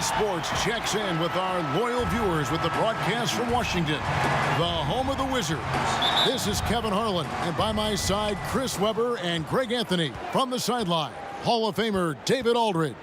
Sports checks in with our loyal viewers with the broadcast from Washington, the home of the Wizards. This is Kevin Harlan, and by my side, Chris Webber and Greg Anthony. From the sideline, Hall of Famer David Aldridge.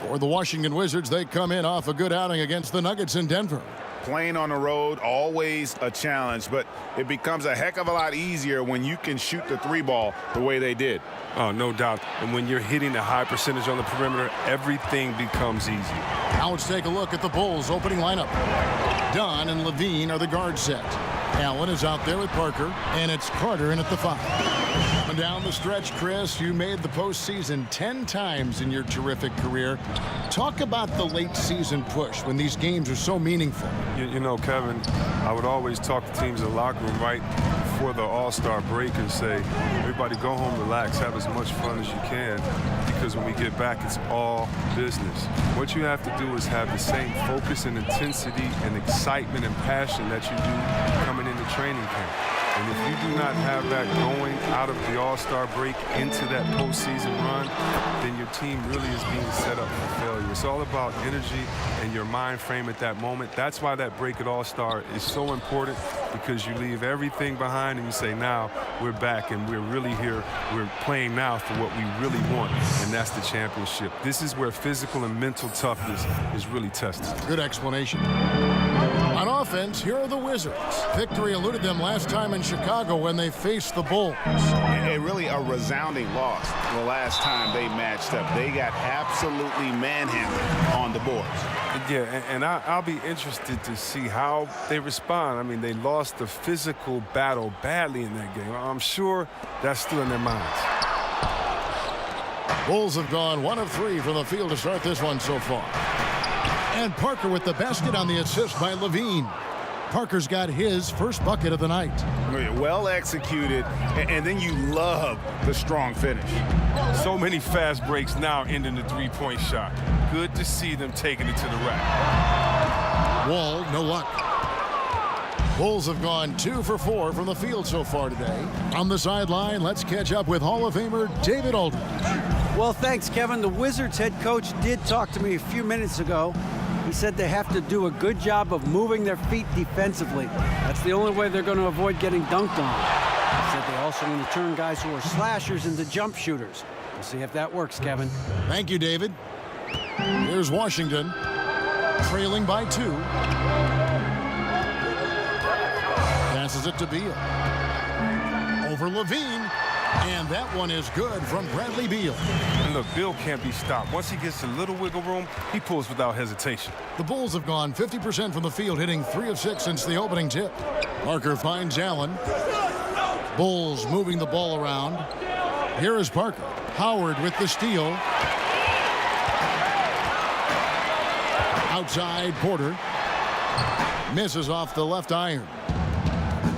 For the Washington Wizards, they come in off a good outing against the Nuggets in Denver. Playing on the road, always a challenge, but it becomes a heck of a lot easier when you can shoot the three ball the way they did. Oh, no doubt. And when you're hitting a high percentage on the perimeter, everything becomes easy. Now let's take a look at the Bulls' opening lineup. Dunn and Levine are the guard set. Allen is out there with Parker, and it's Carter in at the 5. Coming down the stretch, Chris, you made the postseason 10 times in your terrific career. Talk about the late season push when these games are so meaningful. You know, Kevin, I would always talk to teams in the locker room right before the All-Star break and say, everybody go home, relax, have as much fun as you can, because when we get back, it's all business. What you have to do is have the same focus and intensity and excitement and passion that you do coming into training camp. And if you do not have that going out of the All-Star break into that postseason run, then your team really is being set up for failure. It's all about energy and your mind frame at that moment. That's why that break at All-Star is so important, because you leave everything behind and you say, now we're back and we're really here. We're playing now for what we really want, and that's the championship. This is where physical and mental toughness is really tested. Good explanation. On offense, here are the Wizards. Victory eluded them last time in Chicago when they faced the Bulls. Really a resounding loss the last time they matched up. They got absolutely manhandled on the boards. Yeah, and I'll be interested to see how they respond. I mean, they lost the physical battle badly in that game. I'm sure that's still in their minds. Bulls have gone 1 of 3 from the field to start this one so far. And Parker with the basket on the assist by Levine. Parker's got his first bucket of the night. Well executed, and then you love the strong finish. So many fast breaks now ending the three-point shot. Good to see them taking it to the rack. Wall, no luck. Bulls have gone 2 for 4 from the field so far today. On the sideline, let's catch up with Hall of Famer David Aldridge. Well, thanks, Kevin. The Wizards head coach did talk to me a few minutes ago. He said they have to do a good job of moving their feet defensively. That's the only way they're going to avoid getting dunked on. He said they also want to turn guys who are slashers into jump shooters. We'll see if that works, Kevin. Thank you, David. Here's Washington, trailing by 2. Passes it to Beal. Over Levine. And that one is good from Bradley Beal. And look, Beal can't be stopped. Once he gets a little wiggle room, he pulls without hesitation. The Bulls have gone 50% from the field, hitting 3 of 6 since the opening tip. Parker finds Allen. Bulls moving the ball around. Here is Parker. Howard with the steal. Outside, Porter. Misses off the left iron.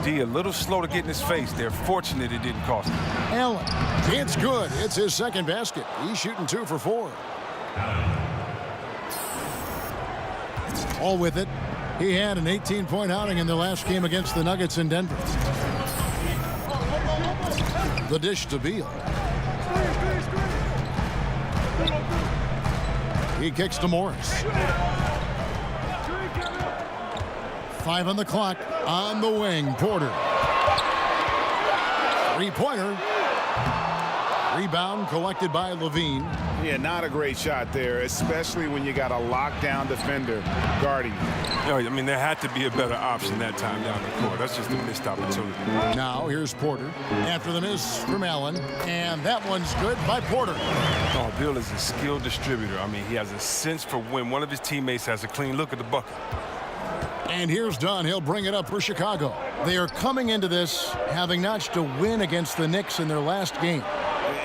D a little slow to get in his face. They're fortunate it didn't cost him. Allen. It's good. It's his second basket. He's shooting 2 for 4. All with it. He had an 18-point outing in their last game against the Nuggets in Denver. The dish to Beal. He kicks to Morris. 5 on the clock. On the wing, Porter. Three-pointer. Rebound collected by Levine. Yeah, not a great shot there, especially when you got a lockdown defender guarding you. No, I mean, there had to be a better option that time down the court. That's just a missed opportunity. Now here's Porter. After the miss from Allen. And that one's good by Porter. Oh, Beal is a skilled distributor. I mean, he has a sense for when one of his teammates has a clean look at the bucket. And here's Dunn. He'll bring it up for Chicago. They are coming into this having notched a win against the Knicks in their last game.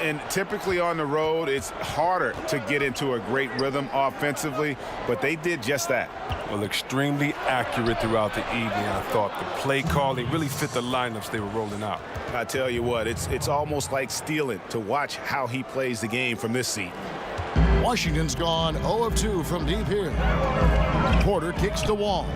And typically on the road, it's harder to get into a great rhythm offensively, but they did just that. Well, extremely accurate throughout the evening. I thought the play calling really fit the lineups they were rolling out. I tell you what, it's almost like stealing to watch how he plays the game from this seat. Washington's gone 0 of 2 from deep here. Porter kicks to Wall.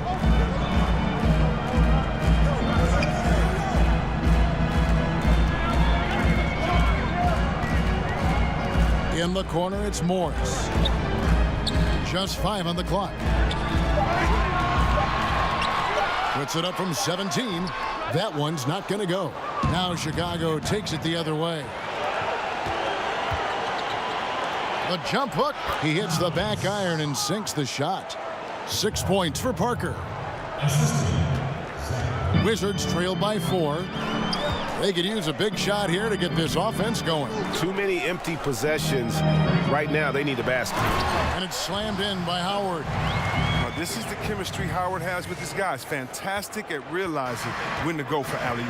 In the corner, it's Morris. Just 5 on the clock. Puts it up from 17. That one's not going to go. Now Chicago takes it the other way. The jump hook. He hits the back iron and sinks the shot. 6 points for Parker. Wizards trail by 4. They could use a big shot here to get this offense going. Too many empty possessions. Right now, they need a basket. And it's slammed in by Howard. Now, this is the chemistry Howard has with his guys. Fantastic at realizing when to go for alley-oop.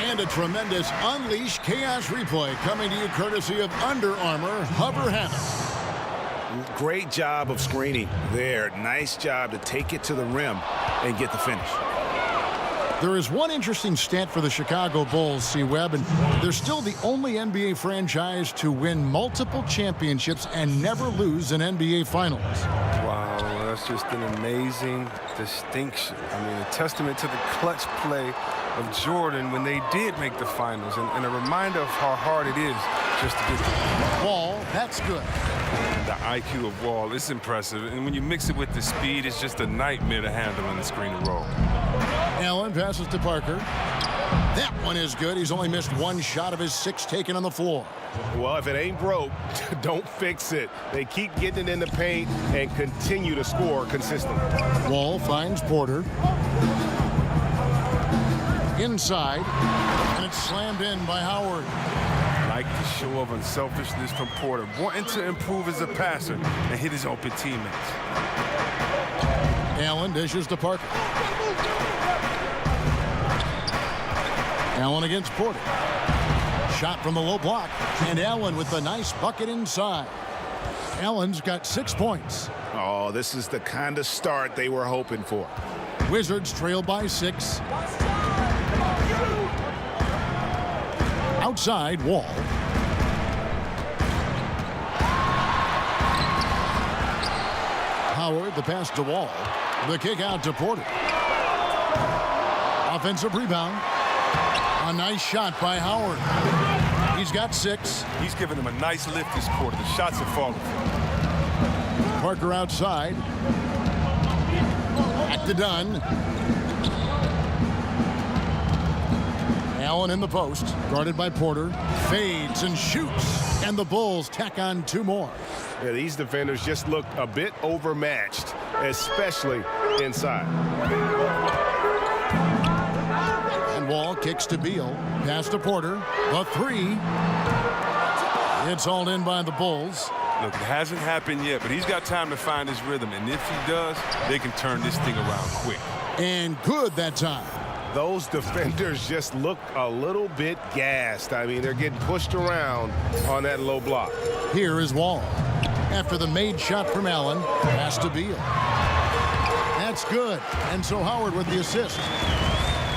And a tremendous Unleash Chaos replay coming to you courtesy of Under Armour Hover Hammock. Great job of screening there. Nice job to take it to the rim and get the finish. There is one interesting stat for the Chicago Bulls, C. Webb, and they're still the only NBA franchise to win multiple championships and never lose an NBA Finals. Wow, that's just an amazing distinction. I mean, a testament to the clutch play of Jordan when they did make the finals, and a reminder of how hard it is just to get the Wall, that's good. The IQ of Wall is impressive, and when you mix it with the speed, it's just a nightmare to handle in the screen and roll. Allen passes to Parker. That one is good. He's only missed 1 shot of his 6 taken on the floor. Well, if it ain't broke, don't fix it. They keep getting it in the paint and continue to score consistently. Wall finds Porter. Inside, and it's slammed in by Howard. Like the show of unselfishness from Porter, wanting to improve as a passer and hit his open teammates. Allen dishes to Parker. Allen against Porter. Shot from the low block, and Allen with a nice bucket inside. Allen's got 6 points. Oh, this is the kind of start they were hoping for. Wizards trail by 6. Outside, Wall. Howard, the pass to Wall. The kick out to Porter. Offensive rebound. A nice shot by Howard. He's got 6. He's giving him a nice lift this quarter. The shots are falling. Parker outside. Back to Dunn. Allen in the post, guarded by Porter. Fades and shoots. And the Bulls tack on 2 more. Yeah, these defenders just look a bit overmatched, especially inside. And Wall kicks to Beal. Pass to Porter. The 3. It's hauled in by the Bulls. Look, it hasn't happened yet, but he's got time to find his rhythm. And if he does, they can turn this thing around quick. And good that time. Those defenders just look a little bit gassed. I mean, they're getting pushed around on that low block. Here is Wall. After the made shot from Allen, pass to Beal. That's good. And so Howard with the assist.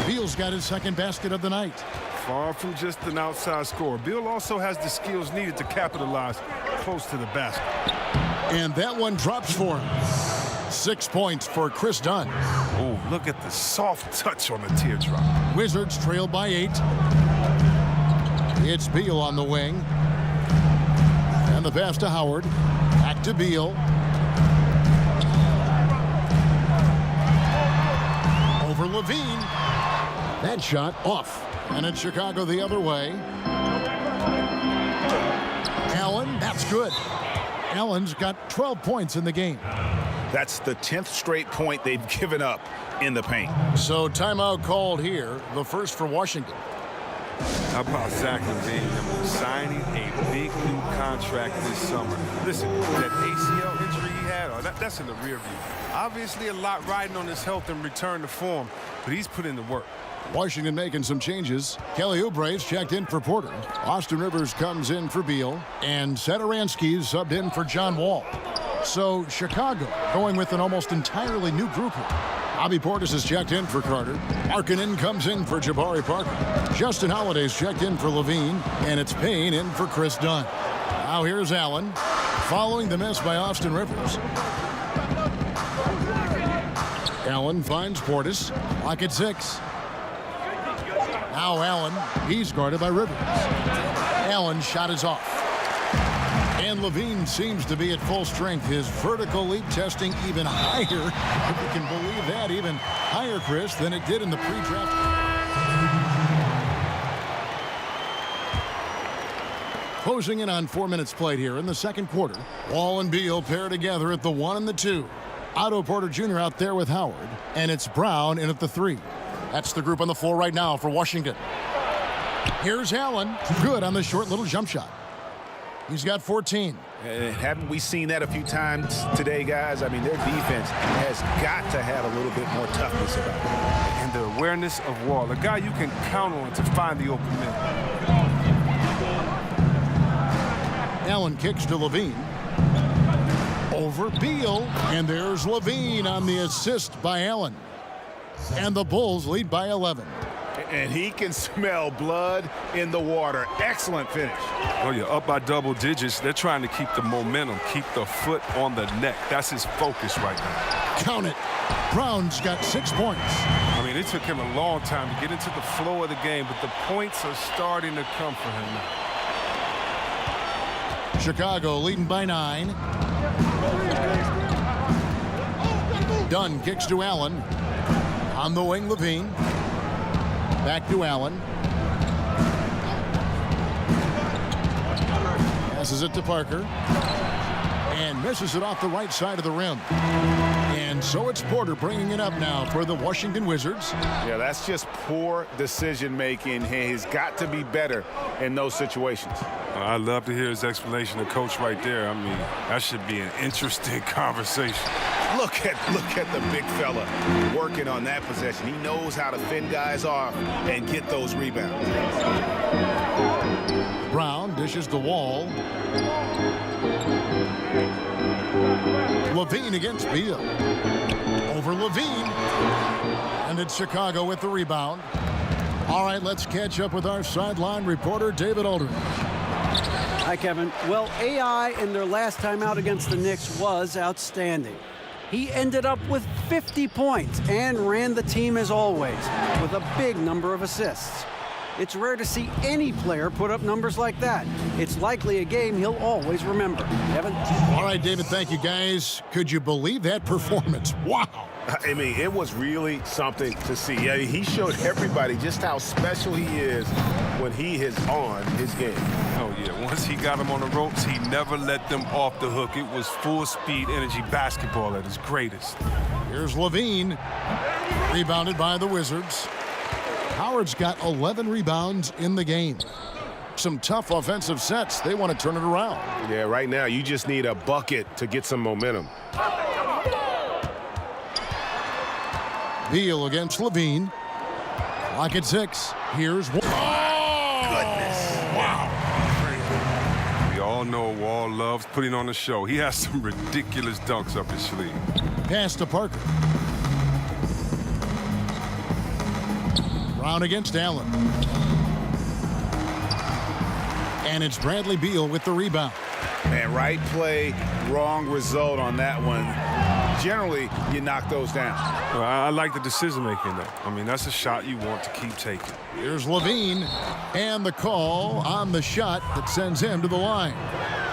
Beal's got his 2nd basket of the night. Far from just an outside scorer, Beal also has the skills needed to capitalize close to the basket. And that one drops for him. 6 points for Chris Dunn. Oh, look at the soft touch on the teardrop. Wizards trail by 8. It's Beal on the wing. And the pass to Howard. Back to Beal. Over Levine. That shot off. And it's Chicago the other way. Allen, that's good. Allen's got 12 points in the game. That's the 10th straight point they've given up in the paint. So timeout called here, the first for Washington. How about Zach LaVine signing a big new contract this summer? Listen, that ACL injury he had, that's in the rear view. Obviously a lot riding on his health and return to form, but he's put in the work. Washington making some changes. Kelly Oubre's checked in for Porter. Austin Rivers comes in for Beal. And Satoransky's subbed in for John Wall. So Chicago going with an almost entirely new group here. Bobby Portis is checked in for Carter. Markkanen comes in for Jabari Parker. Justin Holiday's checked in for Levine. And it's Payne in for Chris Dunn. Now here's Allen following the miss by Austin Rivers. Allen finds Portis. Lock at 6. Now Allen, he's guarded by Rivers. Allen's shot is off. And Levine seems to be at full strength. His vertical leap testing even higher, if you can believe that, even higher, Chris, than it did in the pre-draft. Closing in on 4 minutes played here in the second quarter. Wall and Beal pair together at the 1 and the 2. Otto Porter Jr. out there with Howard, and it's Brown in at the 3. That's the group on the floor right now for Washington. Here's Allen. Good on the short little jump shot. He's got 14. Haven't we seen that a few times today, guys? I mean, their defense has got to have a little bit more toughness about it. And the awareness of Wall, a guy you can count on to find the open man. Allen kicks to Levine. Over Beal. And there's Levine on the assist by Allen. And the Bulls lead by 11. And he can smell blood in the water. Excellent finish. Well, you're up by double digits. They're trying to keep the momentum, keep the foot on the neck. That's his focus right now. Count it. Brown's got 6 points. I mean, it took him a long time to get into the flow of the game, but the points are starting to come for him now. Chicago leading by 9. Dunn kicks to Allen. On the wing, Levine. Back to Allen. Passes it to Parker. And misses it off the right side of the rim. And so it's Porter bringing it up now for the Washington Wizards. Yeah, that's just poor decision making. He's got to be better in those situations. I'd love to hear his explanation of coach right there. I mean, that should be an interesting conversation. Look at the big fella working on that possession. He knows how to fend guys off and get those rebounds. Brown dishes the Wall. Levine against Beal. Over Levine. And it's Chicago with the rebound. All right, let's catch up with our sideline reporter, David Aldridge. Hi, Kevin. Well, AI in their last time out against the Knicks was outstanding. He ended up with 50 points and ran the team as always with a big number of assists. It's rare to see any player put up numbers like that. It's likely a game he'll always remember. Kevin? All right, David, thank you, guys. Could you believe that performance? Wow. I mean, it was really something to see. Yeah, he showed everybody just how special he is when he is on his game. Oh, yeah. Once he got them on the ropes, he never let them off the hook. It was full speed energy basketball at its greatest. Here's Levine. Rebounded by the Wizards. Howard's got 11 rebounds in the game. Some tough offensive sets. They want to turn it around. Yeah, right now you just need a bucket to get some momentum. Beal against Levine. Clock at 6. Here's Wall. We all know Wall loves putting on a show. He has some ridiculous dunks up his sleeve. Pass to Parker. Brown against Allen. And it's Bradley Beal with the rebound. Man, right play, wrong result on that one. Generally, you knock those down. Well, I like the decision-making, though. I mean, that's a shot you want to keep taking. Here's Levine, and the call on the shot that sends him to the line.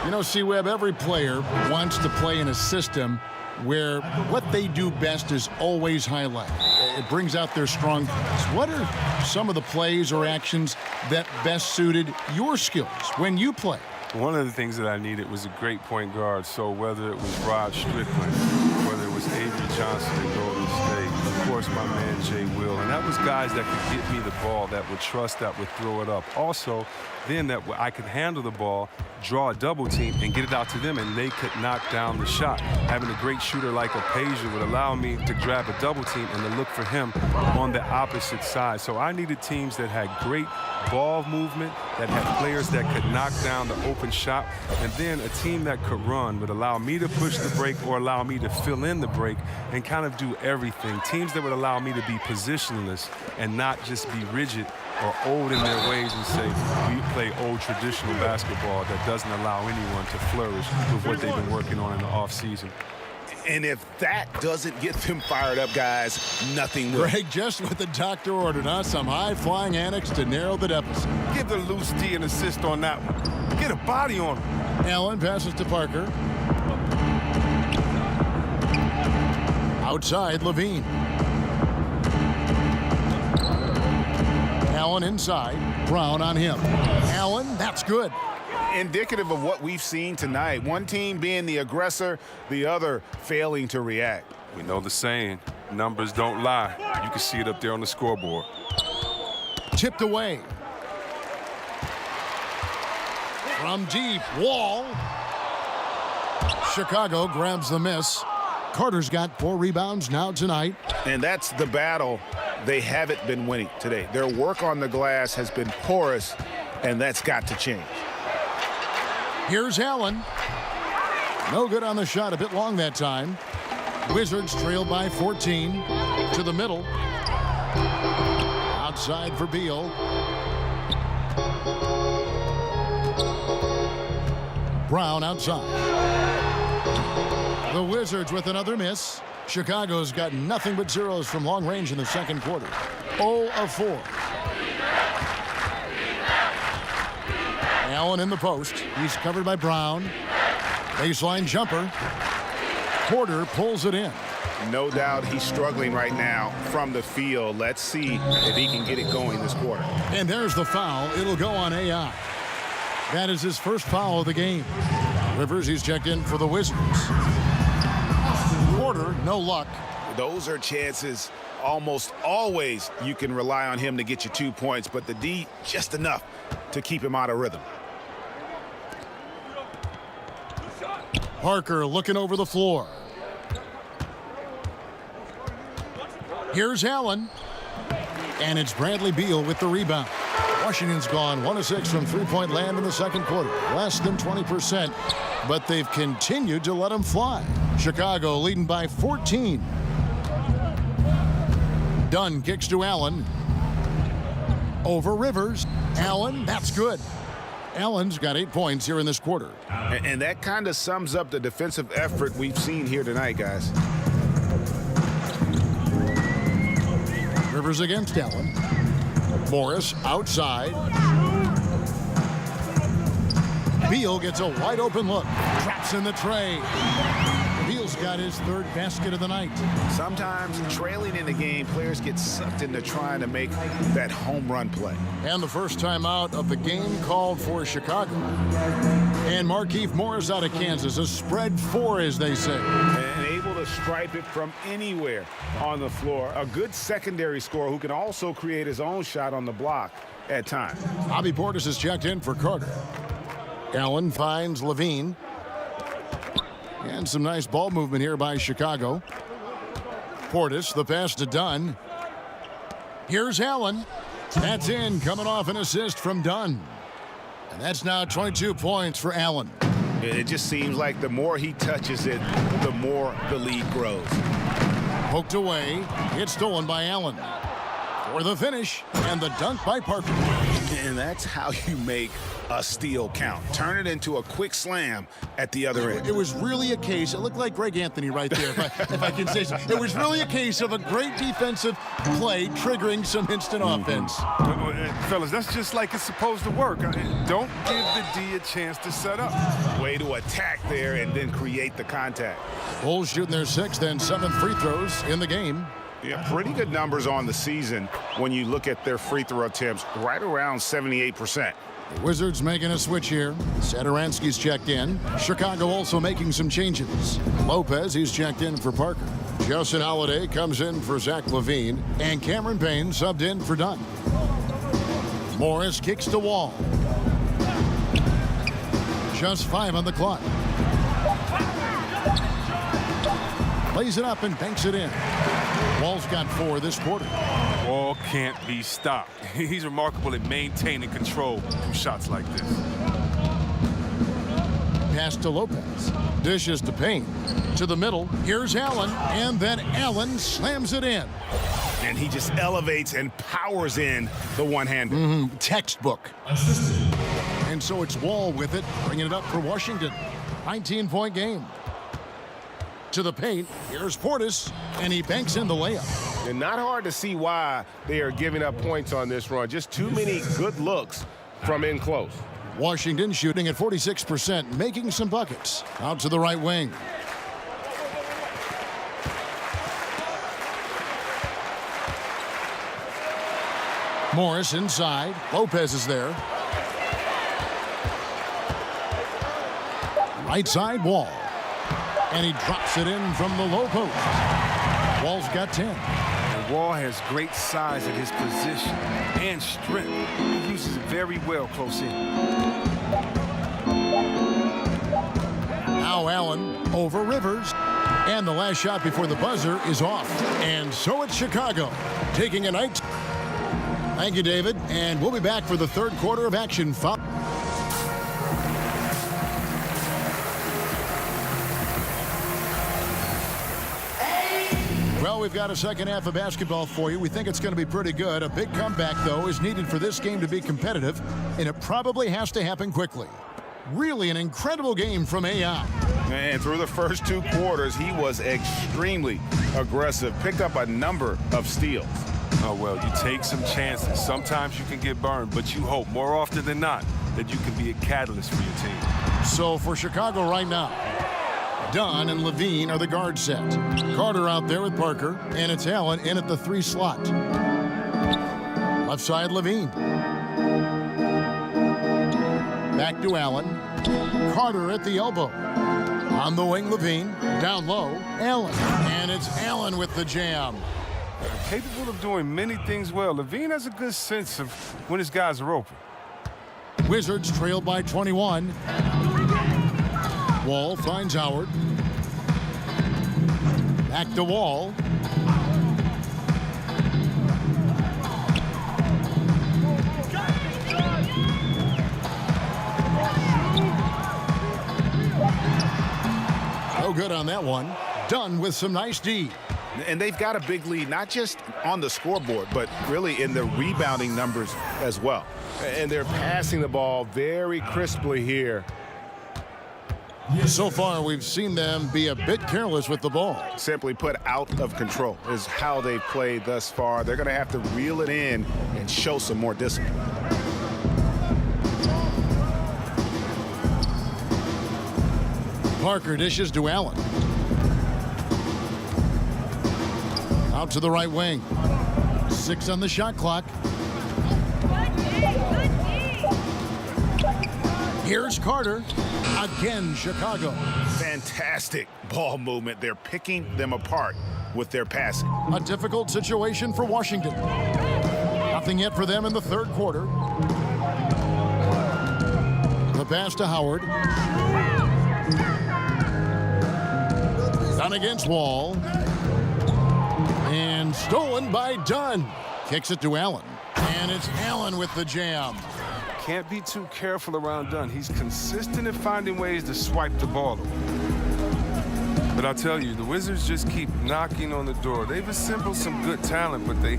You know, C-Web, every player wants to play in a system where what they do best is always highlighted. It brings out their strong points. What are some of the plays or actions that best suited your skills when you play? One of the things that I needed was a great point guard. So whether it was Rod Strickland, whether it was Avery Johnson in Golden State, of course my man Jay Will, and that was guys that could get me the ball, that would trust, that would throw it up. Also, then that I could handle the ball, draw a double team, and get it out to them, and they could knock down the shot. Having a great shooter like Opasia would allow me to grab a double team and to look for him on the opposite side. So I needed teams that had great ball movement, that had players that could knock down the open shot, and then a team that could run would allow me to push the break or allow me to fill in the break and kind of do everything. Teams that would allow me to be positionless and not just be rigid or old in their ways and say, we play old traditional basketball that doesn't allow anyone to flourish with what they've been working on in the offseason. And if that doesn't get them fired up, guys, nothing will. Greg, just what the doctor ordered, huh? Some high-flying annex to narrow the deficit. Give the loose D an assist on that one. Get a body on him. Allen passes to Parker. Outside, Levine. Allen inside. Brown on him. Allen, that's good. Indicative of what we've seen tonight. One team being the aggressor, the other failing to react. We know the saying, numbers don't lie. You can see it up there on the scoreboard. Tipped away. From deep, Wall. Chicago grabs the miss. Carter's got 4 rebounds now tonight. And that's the battle they haven't been winning today. Their work on the glass has been porous, and that's got to change. Here's Allen. No good on the shot, a bit long that time. Wizards trail by 14 to the middle. Outside for Beal. Brown outside. The Wizards with another miss. Chicago's got nothing but zeros from long range in the second quarter. 0 of 4. Allen in the post. He's covered by Brown. Baseline jumper. Porter pulls it in. No doubt he's struggling right now from the field. Let's see if he can get it going this quarter. And there's the foul. It'll go on AI. That is his first foul of the game. Rivers, he's checked in for the Wizards. Porter, no luck. Those are chances almost always you can rely on him to get you 2 points, but the D just enough to keep him out of rhythm. Parker looking over the floor. Here's Allen. And it's Bradley Beal with the rebound. Washington's gone 1 of 6 from three-point land in the second quarter. Less than 20%, but they've continued to let them fly. Chicago leading by 14. Dunn kicks to Allen. Over Rivers. Allen, that's good. Allen's got 8 points here in this quarter. And that kind of sums up the defensive effort we've seen here tonight, guys. Rivers against Allen. Morris outside. Beal gets a wide open look. Traps in the tray. Beal's got his 3rd basket of the night. Sometimes trailing in the game, players get sucked into trying to make that home run play. And the first time out of the game called for Chicago. And Markieff Morris out of Kansas. A spread 4, as they say. And able to stripe it from anywhere on the floor. A good secondary scorer who can also create his own shot on the block at times. Bobby Portis is checked in for Carter. Allen finds Levine. And some nice ball movement here by Chicago. Portis, the pass to Dunn. Here's Allen. That's in, coming off an assist from Dunn. And that's now 22 points for Allen. It just seems like the more he touches it, the more the lead grows. Poked away. It's stolen by Allen. For the finish, and the dunk by Parker. And that's how you make a steal count. Turn it into a quick slam at the other end. It was really a case, it looked like Greg Anthony right there, if I can say so. It was really a case of a great defensive play triggering some instant offense. Fellas, that's just like it's supposed to work. Don't give the D a chance to set up. Way to attack there and then create the contact. Bulls shooting their 6th and 7th free throws in the game. Yeah, pretty good numbers on the season when you look at their free throw attempts, right around 78%. The Wizards making a switch here. Satoransky's checked in. Chicago also making some changes. Lopez, he's checked in for Parker. Justin Holiday comes in for Zach LaVine. And Cameron Payne subbed in for Dunn. Morris kicks to Wall. Just 5 on the clock. Plays it up and banks it in. Wall's got 4 this quarter. Wall can't be stopped. He's remarkable at maintaining control through shots like this. Pass to Lopez. Dishes to Payne. To the middle. Here's Allen. And then Allen slams it in. And he just elevates and powers in the one-hander. Textbook. And so it's Wall with it, bringing it up for Washington. 19-point game. To the paint. Here's Portis, and he banks in the layup. And not hard to see why they are giving up points on this run. Just too many good looks from in close. Washington shooting at 46%, making some buckets. Out to the right wing. Morris inside. Lopez is there. Right side, Wall. And he drops it in from the low post. Wall's got 10. And Wall has great size at his position and strength. He uses it very well close in. Now Allen over Rivers. And the last shot before the buzzer is off. And so it's Chicago taking a night. Thank you, David. And we'll be back for the third quarter of action. Well, we've got a second half of basketball for you. We think it's going to be pretty good. A big comeback, though, is needed for this game to be competitive, and it probably has to happen quickly. Really an incredible game from AI. And through the first two quarters, he was extremely aggressive. Picked up a number of steals. Oh, well, you take some chances. Sometimes you can get burned, but you hope more often than not that you can be a catalyst for your team. So for Chicago right now, Dunn and Levine are the guard set. Carter out there with Parker, and it's Allen in at the 3 slot. Left side, Levine. Back to Allen. Carter at the elbow. On the wing, Levine. Down low, Allen. And it's Allen with the jam. Capable of doing many things well. Levine has a good sense of when his guys are open. Wizards trail by 21. Wall finds Howard. Back to Wall. No good on that one. Dunn with some nice D. And they've got a big lead, not just on the scoreboard, but really in the rebounding numbers as well. And they're passing the ball very crisply here. So far, we've seen them be a bit careless with the ball. Simply put, out of control is how they've played thus far. They're going to have to reel it in and show some more discipline. Parker dishes to Allen. Out to the right wing. 6 on the shot clock. Here's Carter. Again, Chicago. Fantastic ball movement. They're picking them apart with their passing. A difficult situation for Washington. Nothing yet for them in the third quarter. The pass to Howard. Dunn against Wall. And stolen by Dunn. Kicks it to Allen. And it's Allen with the jam. Can't be too careful around Dunn. He's consistent in finding ways to swipe the ball away. But I'll tell you, the Wizards just keep knocking on the door. They've assembled some good talent, but they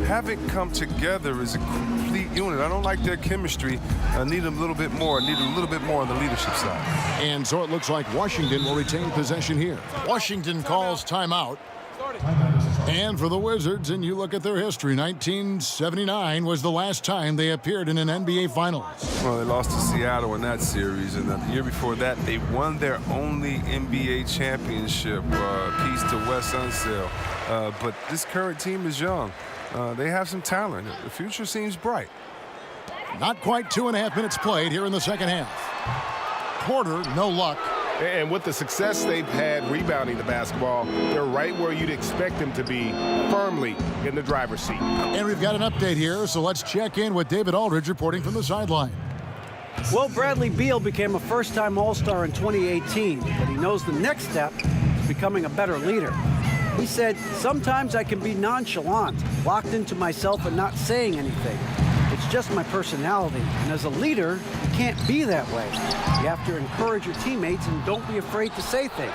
haven't come together as a complete unit. I don't like their chemistry. I need a little bit more. I need a little bit more on the leadership side. And so it looks like Washington will retain possession here. Washington calls timeout. And for the Wizards, and you look at their history, 1979 was the last time they appeared in an NBA Finals. Well, they lost to Seattle in that series, and the year before that, they won their only NBA championship, piece to Wes Unseld. But this current team is young. They have some talent. The future seems bright. Not quite 2.5 minutes played here in the second half. Porter, no luck. And with the success they've had rebounding the basketball, they're right where you'd expect them to be, firmly in the driver's seat. And we've got an update here, so let's check in with David Aldridge reporting from the sideline. Well, Bradley Beal became a first-time All-Star in 2018, but he knows the next step is becoming a better leader. He said, "Sometimes I can be nonchalant, locked into myself and not saying anything. It's just my personality, and as a leader, you can't be that way. You have to encourage your teammates and don't be afraid to say things.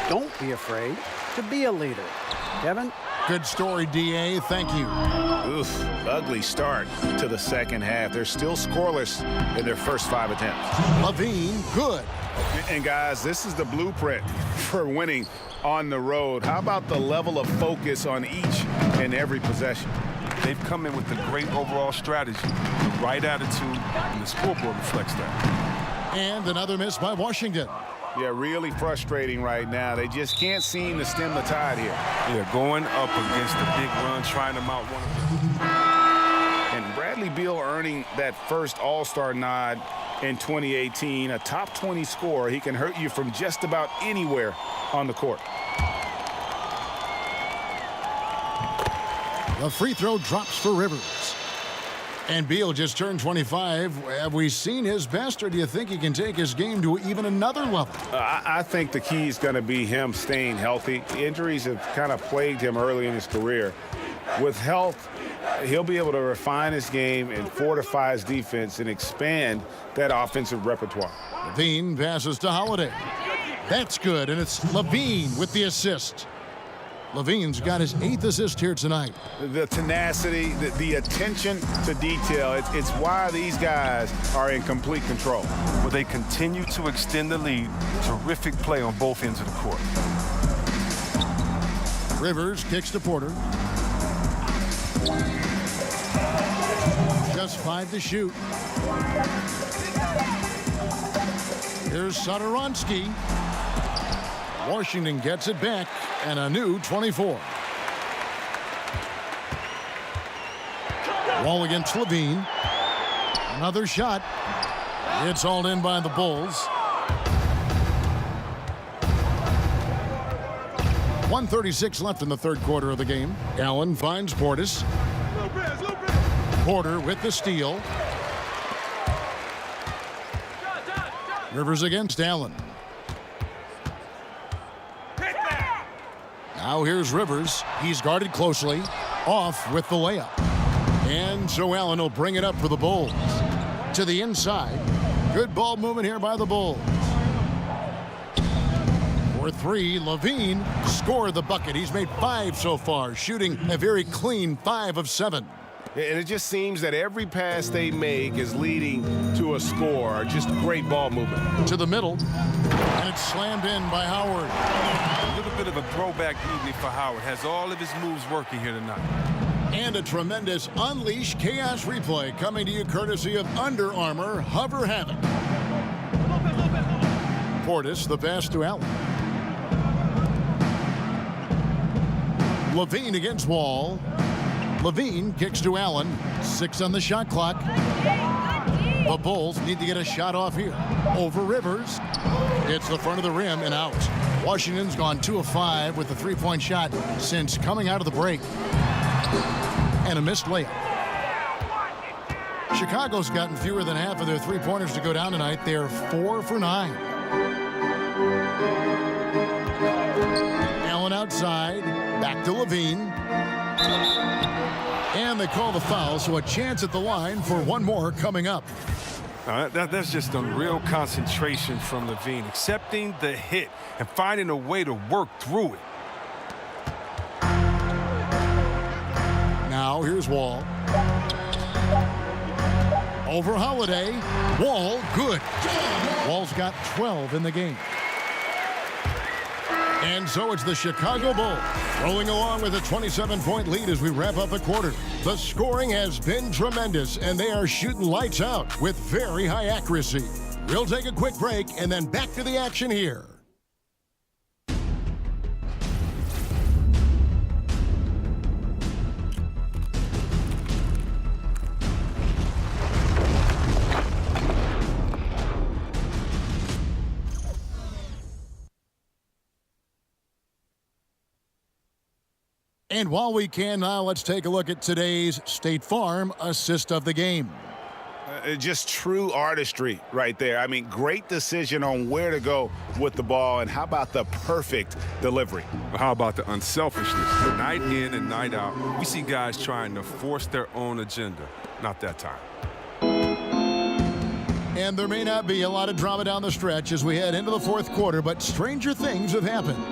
Don't be afraid to be a leader." Kevin? Good story, D.A. Thank you. Oof, ugly start to the second half. They're still scoreless in their first 5 attempts. Levine, good. And guys, this is the blueprint for winning on the road. How about the level of focus on each and every possession? They've come in with a great overall strategy, the right attitude, and the scoreboard reflects that. And another miss by Washington. Yeah, really frustrating right now. They just can't seem to stem the tide here. Yeah, going up against the big run, trying to mount one of them. And Bradley Beal earning that first All-Star nod in 2018, a top 20 scorer. He can hurt you from just about anywhere on the court. The free throw drops for Rivers. And Beal just turned 25. Have we seen his best, or do you think he can take his game to even another level? I think the key is going to be him staying healthy. Injuries have kind of plagued him early in his career. With health, he'll be able to refine his game and fortify his defense and expand that offensive repertoire. LaVine passes to Holiday. That's good, and it's LaVine with the assist. LaVine's got his 8th assist here tonight. The tenacity, the attention to detail, it's why these guys are in complete control. Well, they continue to extend the lead. Terrific play on both ends of the court. Rivers kicks to Porter. Just 5 to shoot. Here's Satoransky. Washington gets it back, and a new 24. Wall against LaVine. Another shot. It's hauled in by the Bulls. 1:36 left in the third quarter of the game. Allen finds Portis. Porter with the steal. Rivers against Allen. Now here's Rivers. He's guarded closely. Off with the layup. And so Allen will bring it up for the Bulls. To the inside. Good ball movement here by the Bulls. For 3, LaVine scored the bucket. He's made 5 so far, shooting a very clean 5 of 7. And it just seems that every pass they make is leading to a score. Just great ball movement. To the middle. And it's slammed in by Howard. A little bit of a throwback evening for Howard. Has all of his moves working here tonight. And a tremendous Unleash Chaos replay coming to you courtesy of Under Armour Hover Havoc. Portis, the pass to Allen. LaVine against Wall. LaVine kicks to Allen. 6 on the shot clock. The Bulls need to get a shot off here. Over Rivers. It's the front of the rim and out. Washington's gone 2 of 5 with the 3-point shot since coming out of the break. And a missed layup. Chicago's gotten fewer than half of their 3-pointers to go down tonight. They're 4 for 9. Allen outside. Back to LaVine. And they call the foul, so a chance at the line for one more coming up. That's just unreal concentration from LaVine, accepting the hit and finding a way to work through it. Now here's Wall. Over Holiday. Wall, good. Wall's got 12 in the game. And so it's the Chicago Bulls rolling along with a 27-point lead as we wrap up a quarter. The scoring has been tremendous, and they are shooting lights out with very high accuracy. We'll take a quick break and then back to the action here. And while we can now, let's take a look at today's State Farm assist of the game. Just true artistry right there. I mean, great decision on where to go with the ball, and how about the perfect delivery? How about the unselfishness? Night in and night out, we see guys trying to force their own agenda. Not that time. And there may not be a lot of drama down the stretch as we head into the fourth quarter, but stranger things have happened.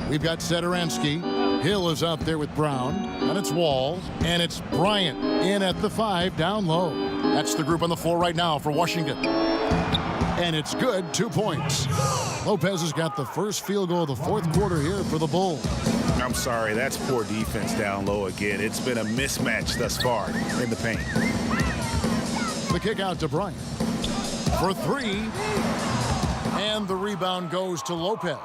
We've got Satoransky. Hill is out there with Brown, and it's Wall, and it's Bryant in at the 5 down low. That's the group on the floor right now for Washington. And it's good, 2 points. Lopez has got the first field goal of the fourth quarter here for the Bulls. I'm sorry, that's poor defense down low again. It's been a mismatch thus far in the paint. The kick out to Bryant for three. And the rebound goes to Lopez.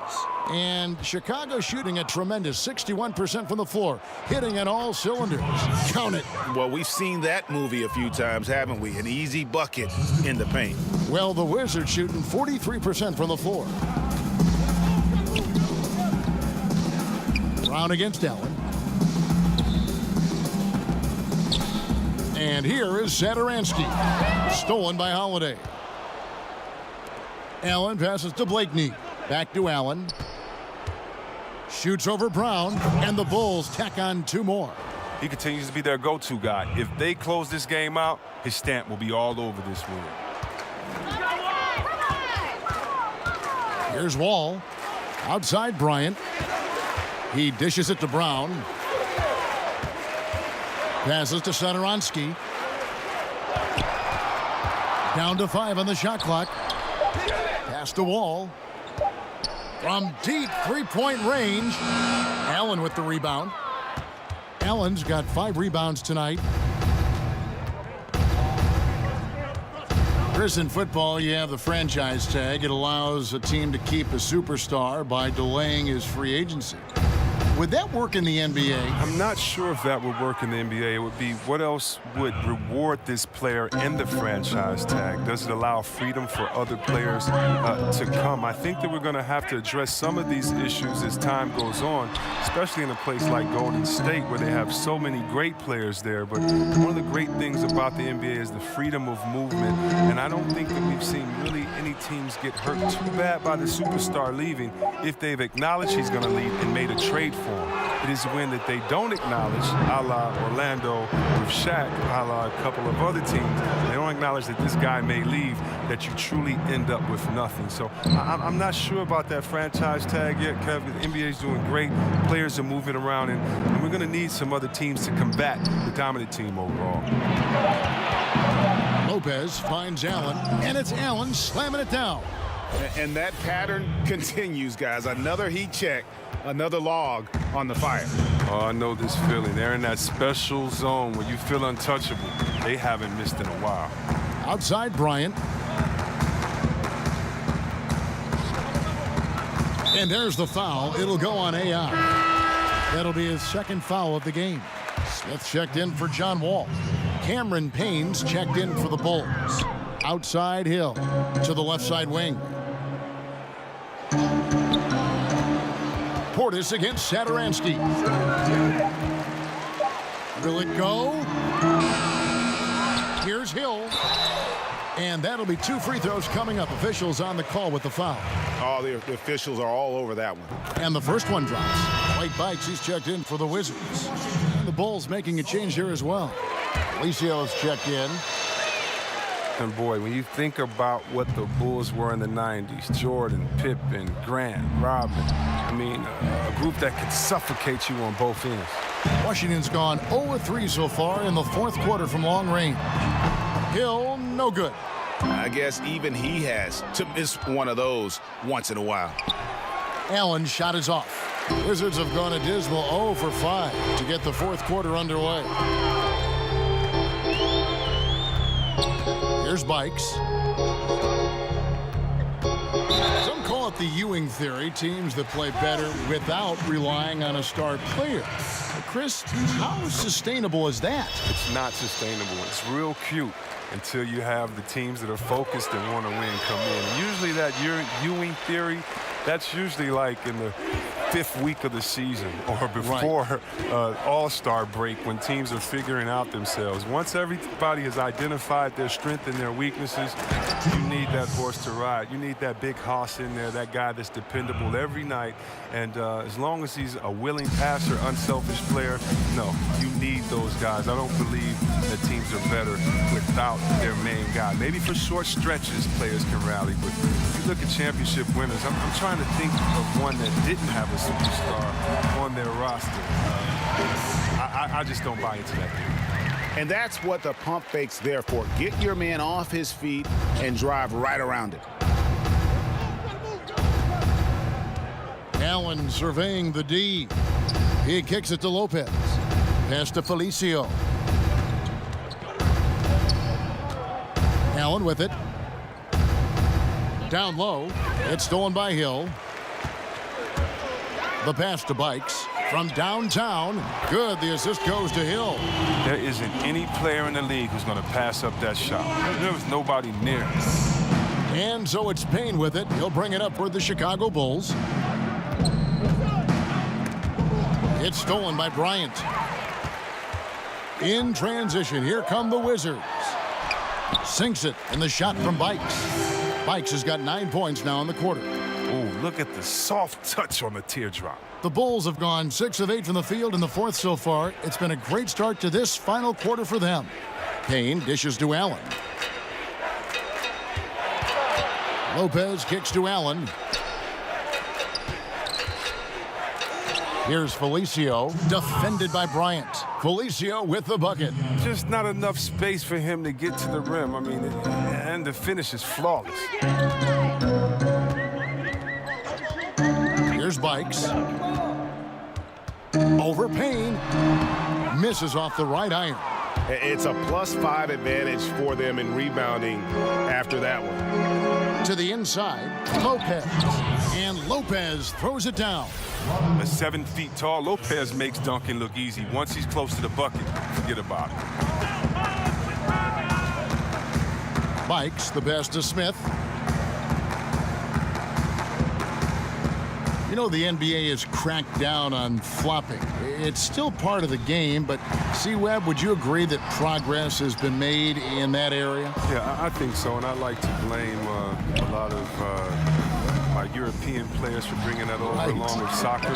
And Chicago shooting a tremendous 61% from the floor, hitting at all cylinders. Count it. Well, we've seen that movie a few times, haven't we? An easy bucket in the paint. Well, the Wizards shooting 43% from the floor. Brown against Allen. And here is Satoransky. Stolen by Holiday. Allen passes to Blakeney. Back to Allen. Shoots over Brown, and the Bulls tack on 2 more. He continues to be their go-to guy. If they close this game out, his stamp will be all over this win. Here's Wall. Outside Bryant. He dishes it to Brown. Passes to Satoransky. Down to 5 on the shot clock. Pass to Wall. From deep three-point range. Allen with the rebound. Allen's got 5 rebounds tonight. Chris, in football, you have the franchise tag. It allows a team to keep a superstar by delaying his free agency. Would that work in the NBA? I'm not sure if that would work in the NBA. It would be what else would reward this player in the franchise tag? Does it allow freedom for other players to come? I think that we're going to have to address some of these issues as time goes on, especially in a place like Golden State where they have so many great players there. But one of the great things about the NBA is the freedom of movement, and I don't think that we've seen really any teams get hurt too bad by the superstar leaving if they've acknowledged he's going to leave and made a trade for him. It is when that they don't acknowledge, a la Orlando with Shaq, a la a couple of other teams, they don't acknowledge that this guy may leave, that you truly end up with nothing. So I'm not sure about that franchise tag yet, Kevin. The NBA is doing great. Players are moving around, and we're going to need some other teams to combat the dominant team overall. Lopez finds Allen, and it's Allen slamming it down. And that pattern continues, guys. Another heat check, another log on the fire. Oh, I know this feeling. They're in that special zone where you feel untouchable. They haven't missed in a while. Outside Bryant. And there's the foul. It'll go on AI. That'll be his second foul of the game. Smith checked in for John Wall. Cameron Payne's checked in for the Bulls. Outside Hill to the left side wing. Portis against Satoransky. Will it go? Here's Hill. And that'll be 2 free throws coming up. Officials on the call with the foul. Oh, the officials are all over that one. And the first one drops. White Bikes, he's checked in for the Wizards. And the Bulls making a change here as well. Alicios checked in. And boy, when you think about what the Bulls were in the 90s, Jordan, Pippen, Grant, Robin, I mean, a group that could suffocate you on both ends. Washington's gone 0-3 so far in the fourth quarter from long range. Hill, no good. I guess even he has to miss one of those once in a while. Allen shot is off. Wizards have gone a dismal 0 for 5 to get the fourth quarter underway. Here's Bikes. Some call it the Ewing theory, teams that play better without relying on a star player. Chris, how sustainable is that? It's not sustainable. It's real cute until you have the teams that are focused and want to win come in. And usually that Ewing theory, that's usually like in the 5th week of the season or before All-Star break when teams are figuring out themselves. Once everybody has identified their strength and their weaknesses, you need that horse to ride. You need that big hoss in there, that guy that's dependable every night. And as long as he's a willing passer, unselfish player, no, you need those guys. I don't believe that teams are better without their main guy. Maybe for short stretches, players can rally, but if you look at championship winners, I'm trying to think of one that didn't have a superstar on their roster. I just don't buy into that theory. And that's what the pump fake's there for. Get your man off his feet and drive right around it. Allen surveying the D. He kicks it to Lopez. Pass to Felicio. Allen with it. Down low. It's stolen by Hill. The pass to Bikes. From downtown. Good. The assist goes to Hill. There isn't any player in the league who's going to pass up that shot. There was nobody near. And so it's Payne with it. He'll bring it up for the Chicago Bulls. It's stolen by Bryant. In transition, here come the Wizards. Sinks it, and the shot from Bikes. Bikes has got 9 points now in the quarter. Oh, look at the soft touch on the teardrop. The Bulls have gone 6 of 8 from the field in the fourth so far. It's been a great start to this final quarter for them. Payne dishes to Allen. Lopez kicks to Allen. Here's Felicio, defended by Bryant. Felicio with the bucket. Just not enough space for him to get to the rim. I mean, and the finish is flawless. Here's Bikes. Over Payne. Misses off the right iron. It's a +5 advantage for them in rebounding after that one. To the inside, Lopez. And Lopez throws it down. At 7 feet tall, Lopez makes dunking look easy. Once he's close to the bucket, forget about it. Bikes, the pass to Smith. You know, the NBA has cracked down on flopping. It's still part of the game, but C-Webb, would you agree that progress has been made in that area? Yeah, I think so, and I like to blame a lot of our European players for bringing that over along with soccer.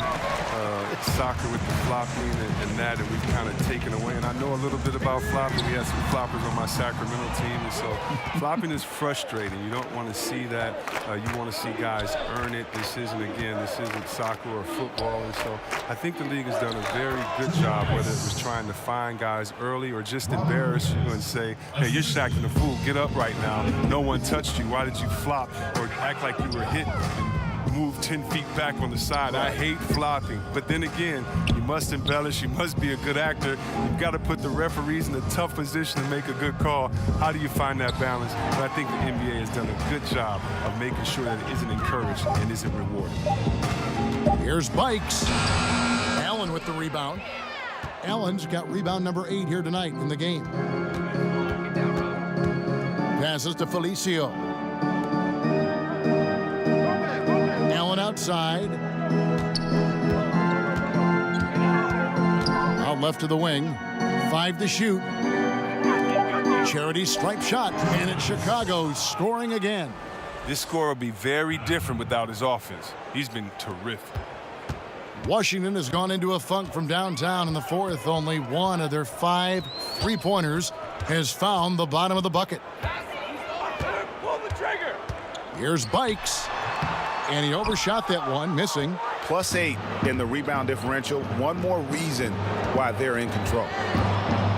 Soccer with the flopping and that, and we've kind of taken away. And I know a little bit about flopping. We had some floppers on my Sacramento team, and so flopping is frustrating. You don't want to see that. You want to see guys earn it. This isn't soccer or football, and so I think the league has done a very good job, whether it was trying to find guys early or just embarrass you and say, hey, you're Shaqtin' a fool. Get up right now. No one touched you. Why did you flop? Or act like you were hit and move 10 feet back on the side. I hate flopping. But then again, you must embellish. You must be a good actor. You've got to put the referees in a tough position to make a good call. How do you find that balance? But I think the NBA has done a good job of making sure that it isn't encouraged and isn't rewarded. Here's Bikes. Allen with the rebound. Allen's got rebound number 8 here tonight in the game. Passes to Felicio. Allen outside. Out left to the wing. 5 to shoot. Charity stripe shot. And it's Chicago scoring again. This score will be very different without his offense. He's been terrific. Washington has gone into a funk from downtown in the fourth. Only one of their 5 three-pointers has found the bottom of the bucket. Pull the trigger. Here's Bikes. And he overshot that one, missing. +8 in the rebound differential. One more reason why they're in control.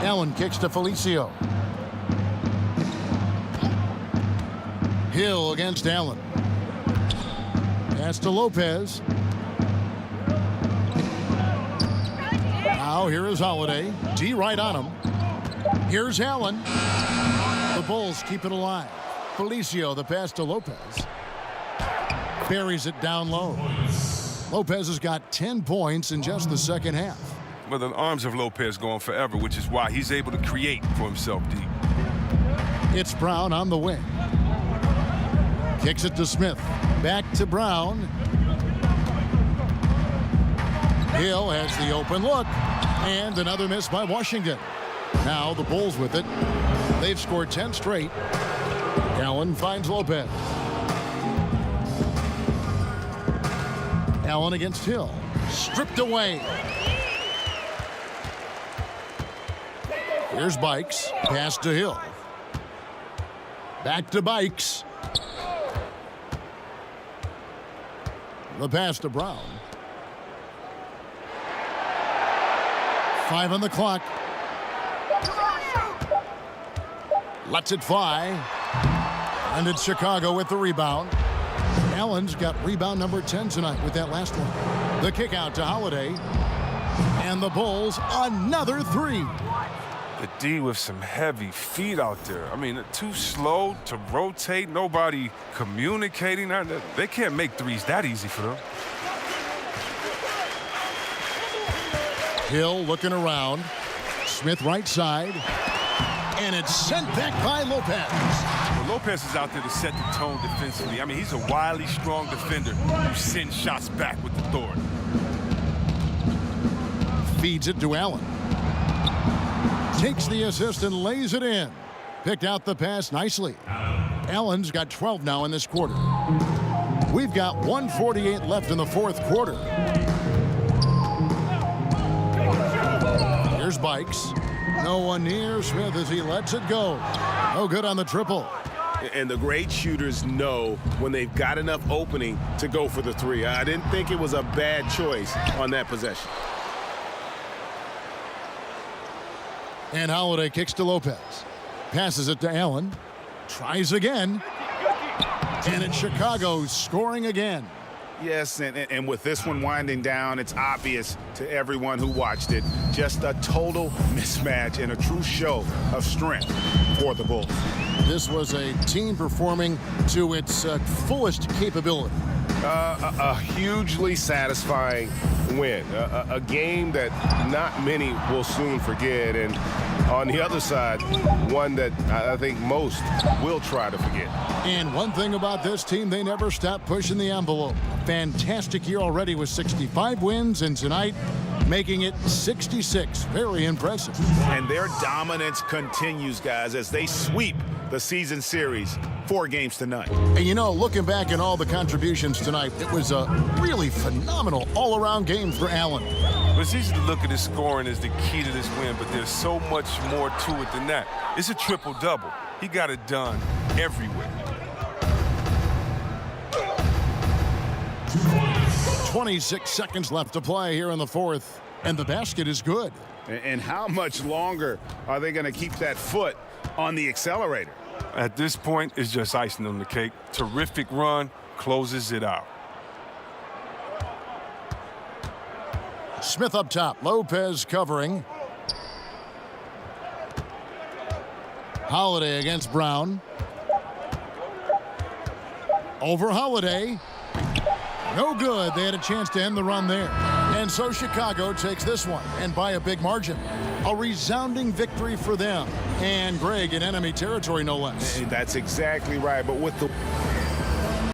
Allen kicks to Felicio. Hill against Allen. Pass to Lopez. Now here is Holiday. D right on him. Here's Allen. The Bulls keep it alive. Felicio, the pass to Lopez. Buries it down low. Lopez has got 10 points in just the second half. Well, the arms of Lopez go on forever, which is why he's able to create for himself deep. It's Brown on the wing. Kicks it to Smith. Back to Brown. Hill has the open look. And another miss by Washington. Now the Bulls with it. They've scored 10 straight. Allen finds Lopez. Allen against Hill. Stripped away. Here's Bikes. Pass to Hill. Back to Bikes. The pass to Brown. 5 on the clock. Lets it fly. And it's Chicago with the rebound. Allen's got rebound number 10 tonight with that last one. The kick out to Holiday. And the Bulls, another three. The D with some heavy feet out there. I mean, too slow to rotate. Nobody communicating. They can't make threes that easy for them. Hill looking around. Smith right side. And it's sent back by Lopez. Well, Lopez is out there to set the tone defensively. I mean, he's a wily, strong defender who sends shots back with authority. Feeds it to Allen. Takes the assist and lays it in. Picked out the pass nicely. Allen's got 12 now in this quarter. We've got 1:48 left in the fourth quarter. Here's Bikes. No one near Smith as he lets it go. No good on the triple. And the great shooters know when they've got enough opening to go for the three. I didn't think it was a bad choice on that possession. And Holiday kicks to Lopez. Passes it to Allen. Tries again. And it's Chicago scoring again. Yes, and with this one winding down, it's obvious to everyone who watched it. Just a total mismatch and a true show of strength for the Bulls. This was a team performing to its fullest capability. A hugely satisfying win. A game that not many will soon forget. And on the other side, one that I think most will try to forget. And one thing about this team, they never stop pushing the envelope. Fantastic year already with 65 wins, and tonight making it 66. Very impressive. And their dominance continues, guys, as they sweep the season series 4 games to none. And you know, looking back at all the contributions tonight, it was a really phenomenal all-around game for Allen. But it's easy to look at his scoring as the key to this win, but there's so much more to it than that. It's a triple-double. He got it done everywhere. 26 seconds left to play here in the fourth, and the basket is good. And how much longer are they going to keep that foot on the accelerator? At this point, it's just icing on the cake. Terrific run, closes it out. Smith up top, Lopez covering. Holiday against Brown. Over Holiday. No good. They had a chance to end the run there. And so Chicago takes this one, and by a big margin. A resounding victory for them. And Greg in enemy territory, no less. And that's exactly right. But with the